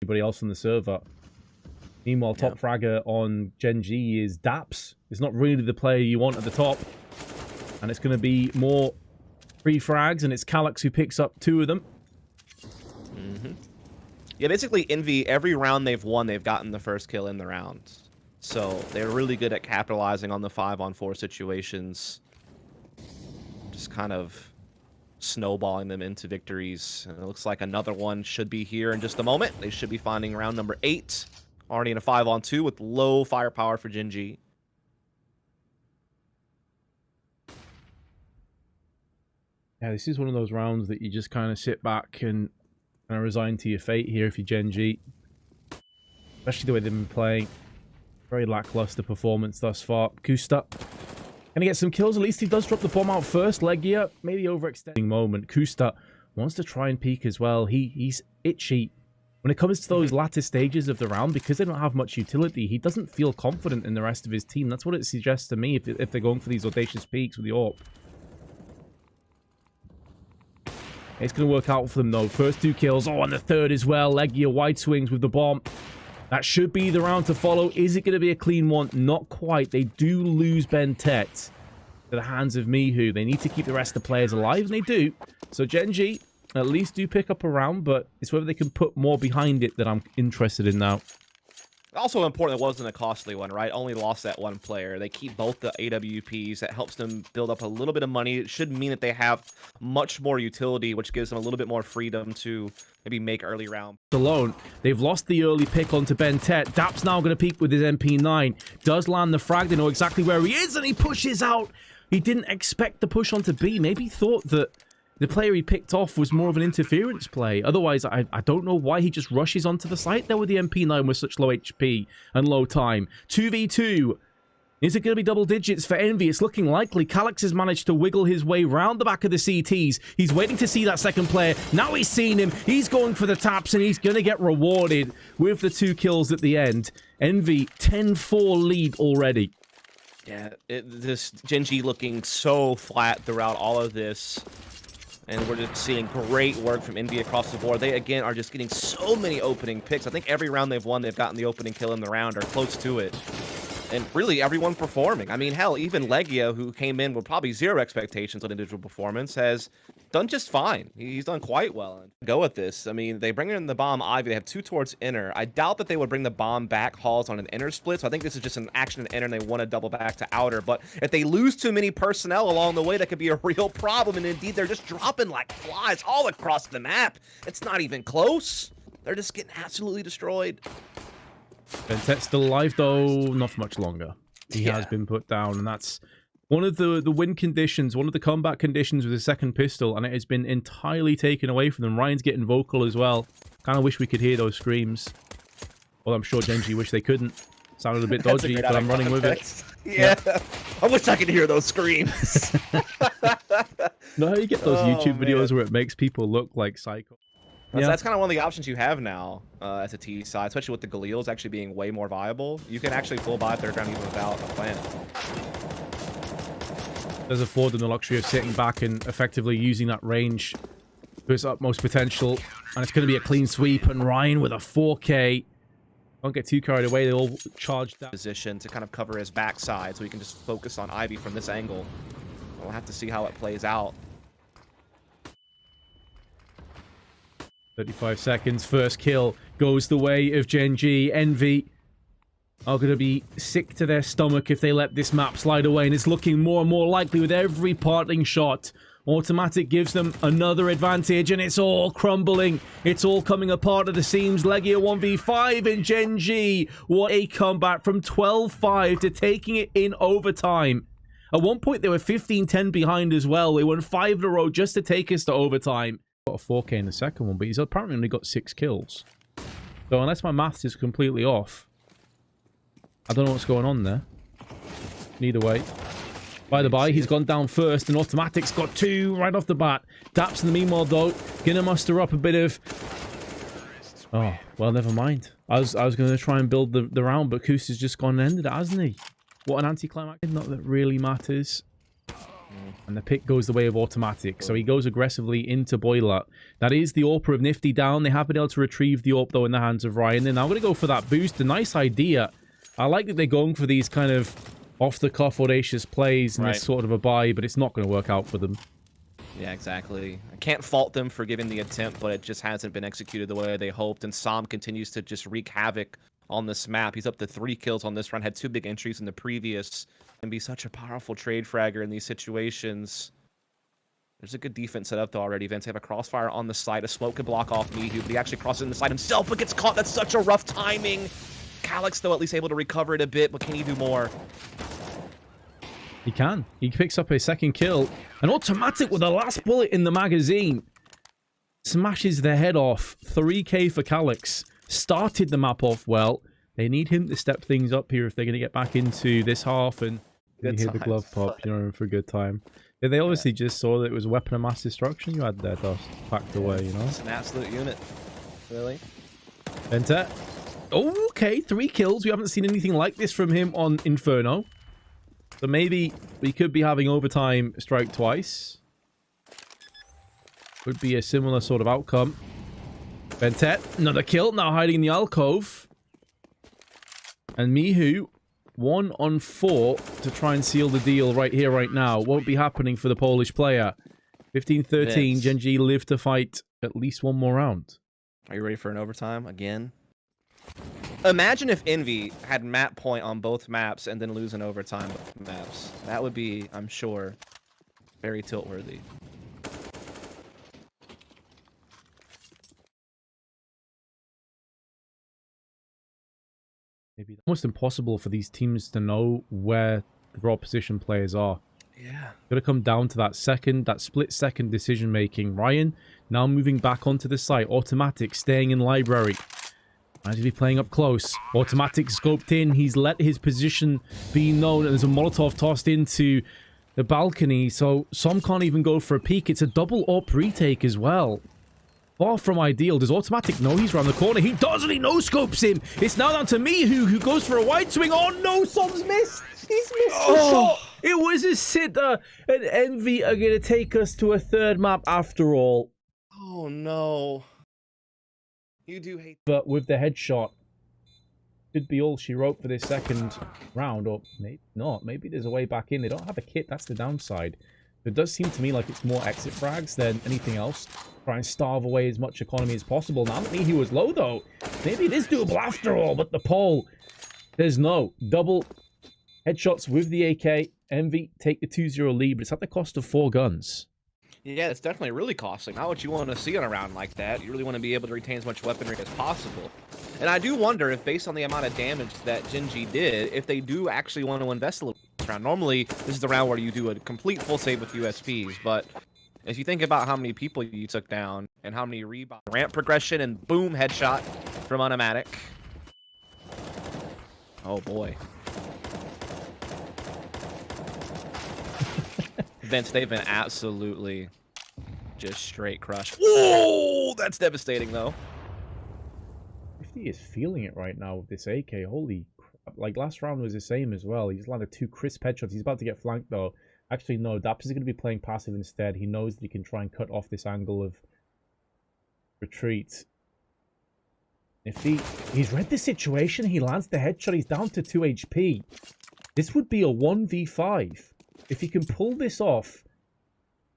Anybody else on the server. Meanwhile, top fragger on Gen.G is Daps. It's not really the player you want at the top. And it's going to be more free frags, and it's Calyx who picks up 2 of them. Yeah, basically, Envy, every round they've won, they've gotten the first kill in the round. So they're really good at capitalizing on the 5-on-4 situations. Just kind of snowballing them into victories. And it looks like another one should be here in just a moment. They should be finding round number 8. Already in a 5-on-2 with low firepower for Gen.G. Yeah, this is one of those rounds that you just kind of sit back and resign to your fate here if you're Gen.G. Especially the way they've been playing. Very lackluster performance thus far. Kusta can he get some kills? At least he does drop the bomb out first. Legia, maybe overextending moment. Kusta wants to try and peek as well. He's itchy. When it comes to those latter stages of the round, because they don't have much utility, he doesn't feel confident in the rest of his team. That's what it suggests to me if they're going for these audacious peaks with the AWP. It's going to work out for them, though. First 2 kills. Oh, and the third as well. Legia wide swings with the bomb. That should be the round to follow. Is it going to be a clean one? Not quite. They do lose Ben Tet to the hands of Mihu. They need to keep the rest of the players alive, and they do. So Gen.G at least do pick up a round, but it's whether they can put more behind it that I'm interested in now. Also important, it wasn't a costly one, right? Only lost that 1 player. They keep both the AWPs. That helps them build up a little bit of money. It should mean that they have much more utility, which gives them a little bit more freedom to maybe make early round. Alone, they've lost the early pick onto Ben Tet. Dap's now going to peek with his MP9. Does land the frag. They know exactly where he is, and he pushes out. He didn't expect the push onto B. Maybe thought that the player he picked off was more of an interference play. Otherwise, I don't know why he just rushes onto the site there with the MP9 with such low HP and low time. 2v2. Is it going to be double digits for Envy? It's looking likely. Calyx has managed to wiggle his way round the back of the CTs. He's waiting to see that second player. Now he's seen him. He's going for the taps, and he's going to get rewarded with the 2 kills at the end. Envy, 10-4 lead already. Yeah, this Gen.G looking so flat throughout all of this. And we're just seeing great work from Envy across the board. They, again, are just getting so many opening picks. I think every round they've won, they've gotten the opening kill in the round or close to it. And really, everyone performing. I mean, hell, even Legia, who came in with probably 0 expectations on individual performance, has done just fine. He's done quite well. Go with this. I mean, they bring in the bomb Ivy. They have 2 towards inner. I doubt that they would bring the bomb back Halls on an inner split, so I think this is just an action in inner, and they want to double back to outer. But if they lose too many personnel along the way, that could be a real problem. And indeed, they're just dropping like flies all across the map. It's not even close. They're just getting absolutely destroyed. Ben Tet's still alive, though, not for much longer. He has been put down, and that's one of the win conditions, one of the combat conditions with the second pistol, and it has been entirely taken away from them. Ryan's getting vocal as well. Kind of wish we could hear those screams. Well, I'm sure Gen.G wish they couldn't. Sounded a bit dodgy, but I'm running with it. Yeah. I wish I could hear those screams. Know how you get those YouTube videos where it makes people look like psycho? That's kind of one of the options you have now as a T side, especially with the Galils actually being way more viable. You can actually full buy third round even without a plan. Does afford them the luxury of sitting back and effectively using that range to its utmost potential. And it's going to be a clean sweep, and Ryan with a 4K. Don't get too carried away. They all charge that position to kind of cover his backside, so he can just focus on Ivy from this angle. We'll have to see how it plays out. 35 seconds. First kill goes the way of Gen.G. Envy are going to be sick to their stomach if they let this map slide away, and it's looking more and more likely with every parting shot. Automatic gives them another advantage, and it's all crumbling. It's all coming apart at the seams. Legia 1v5 in Gen.G. What a comeback from 12-5 to taking it in overtime. At one point, they were 15-10 behind as well. They won 5 in a row just to take us to overtime. Got a 4K in the second one, but he's apparently only got 6 kills. So unless my maths is completely off, I don't know what's going on there. Either way. By the by, he's gone down first, and Automatic's got 2 right off the bat. Daps in the meanwhile, though, gonna muster up a bit of... Oh, well, never mind. I was going to try and build the round, but Kusta's just gone and ended it, hasn't he? What an anticlimax. Not that really matters. And the pick goes the way of automatic. So he goes aggressively into Boiler. That is the AWP of Nifty down. They have been able to retrieve the AWP, though, in the hands of Ryan. They're now going to go for that boost. A nice idea. I like that they're going for these kind of off-the-cuff, audacious plays and this sort of a buy, but it's not going to work out for them. Yeah, exactly. I can't fault them for giving the attempt, but it just hasn't been executed the way they hoped. And Sam continues to just wreak havoc on this map. He's up to 3 kills on this round, had 2 big entries in the previous, and be such a powerful trade fragger in these situations. There's a good defense set up though already. Vince, they have a crossfire on the side. A smoke could block off Mihu, but he actually crosses in the side himself, but gets caught. That's such a rough timing. Calyx, though, at least able to recover it a bit, but can he do more? He can. He picks up a second kill. An automatic with the last bullet in the magazine. Smashes their head off. 3k for Calyx. Started the map off well. They need him to step things up here if they're going to get back into this half. And you hear the glove pop, you know, for a good time. Yeah, they obviously just saw that it was a weapon of mass destruction you had there, Dust. Packed away, you know. It's an absolute unit. Really? Venter. Oh, okay. 3 kills. We haven't seen anything like this from him on Inferno. So maybe we could be having overtime strike twice. Could be a similar sort of outcome. Ventet, another kill, now hiding in the alcove. And Mihu, 1 on 4 to try and seal the deal right here, right now. Won't be happening for the Polish player. 15-13, Gen.G live to fight at least 1 more round. Are you ready for an overtime again? Imagine if Envy had map point on both maps and then lose an overtime maps. That would be, I'm sure, very tilt-worthy. Maybe almost impossible for these teams to know where the opposition players are. Yeah. Gonna come down to that split-second decision-making. Ryan now moving back onto the site. Automatic staying in library. Might be playing up close. Automatic scoped in. He's let his position be known. And there's a Molotov tossed into the balcony. So some can't even go for a peek. It's a double AWP retake as well. Far from ideal. Does Automatic know he's around the corner? He does, and he no-scopes him. It's now down to Mihu, who goes for a wide swing. Oh no, Som's missed. He's missed the shot. It was a sitter. And Envy are going to take us to a 3rd map after all. Oh no. You do hate. But with the headshot, should be all she wrote for this 2nd round, or maybe not. Maybe there's a way back in. They don't have a kit. That's the downside. It does seem to me like it's more exit frags than anything else. Try and starve away as much economy as possible. Now that he was low, though, maybe it is doable after all. But the poll, there's no double headshots with the AK. Envy take the 2-0 lead, but it's at the cost of 4 guns. Yeah, it's definitely really costly. Not what you want to see on a round like that. You really want to be able to retain as much weaponry as possible. And I do wonder if, based on the amount of damage that Gen.G did, if they do actually want to invest a little this round. Normally, this is the round where you do a complete full save with USPs, but if you think about how many people you took down and how many rebounds, ramp progression, and boom, headshot from automatic. Oh boy. Vince, they've been absolutely just straight crushed. Whoa, that's devastating though. 50 is feeling it right now with this AK. Holy crap. Like last round was the same as well. He's landed 2 crisp headshots. He's about to get flanked though. Actually, no, Daps is going to be playing passive instead. He knows that he can try and cut off this angle of retreat. If he's read the situation, he lands the headshot. He's down to 2 HP. This would be a 1v5. If he can pull this off,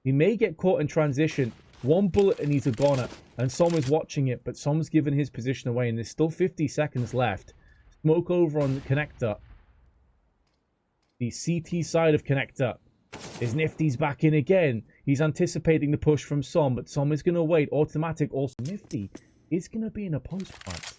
he may get caught in transition. 1 bullet and he's a goner. And Som is watching it, but Som's given his position away. And there's still 50 seconds left. Smoke over on the connector. The CT side of connector. Is Nifty's back in again. He's anticipating the push from Som, but Som is going to wait. Automatic also. Nifty is going to be in a post plant.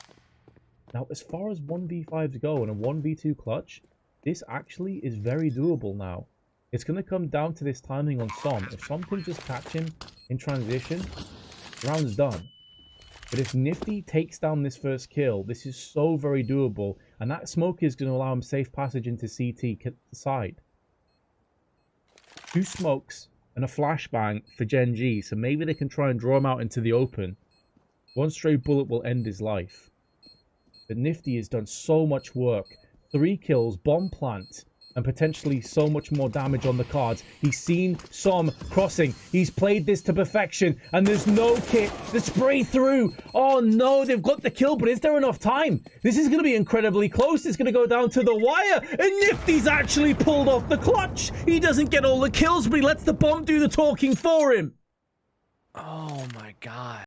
Now, as far as 1v5s go and a 1v2 clutch, this actually is very doable now. It's going to come down to this timing on Som. If Som can just catch him in transition, the round's done. But if Nifty takes down this first kill, this is so very doable. And that smoke is going to allow him safe passage into CT side. 2 smokes and a flashbang for Gen.G. So maybe they can try and draw him out into the open. 1 stray bullet will end his life. But Nifty has done so much work. 3 kills, bomb plant. and potentially so much more damage on the cards. He's seen some crossing. He's played this to perfection, and there's no kit. The spray through. Oh no, they've got the kill, but is there enough time? This is going to be incredibly close. It's going to go down to the wire, and Nifty's actually pulled off the clutch. He doesn't get all the kills, but he lets the bomb do the talking for him. Oh my god.